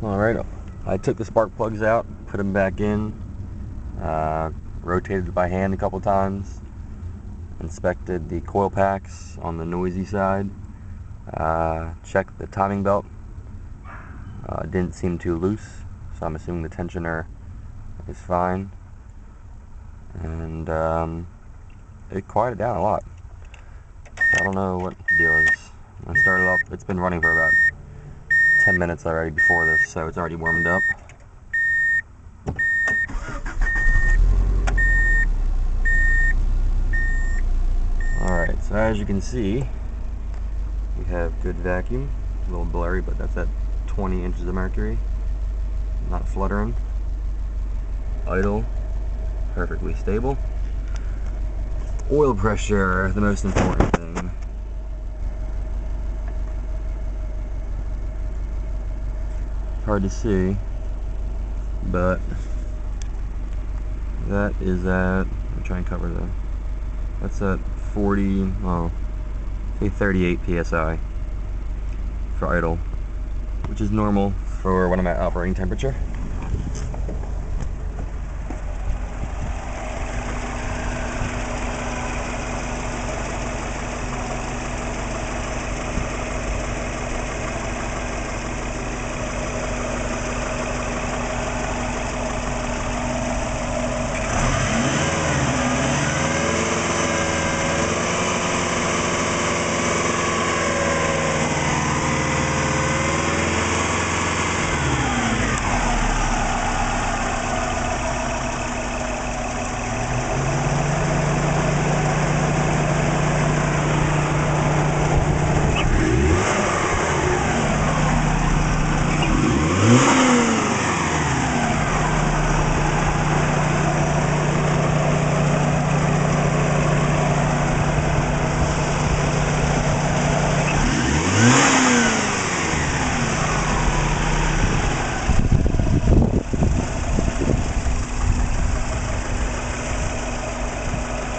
Alright, I took the spark plugs out, put them back in, rotated by hand a couple times, inspected the coil packs on the noisy side, checked the timing belt. Didn't seem too loose, so I'm assuming the tensioner is fine. And it quieted down a lot. I don't know what the deal is. I started off, it's been running for about 10 minutes already before this, so it's already warmed up. Alright, so as you can see, we have good vacuum. A little blurry, but that's at 20 inches of mercury. Not fluttering. Idle. Perfectly stable. Oil pressure, the most important thing. Hard to see, but that is at, I'm trying to cover the, that's at 40, well, say 38 psi for idle, which is normal for when I'm at operating temperature.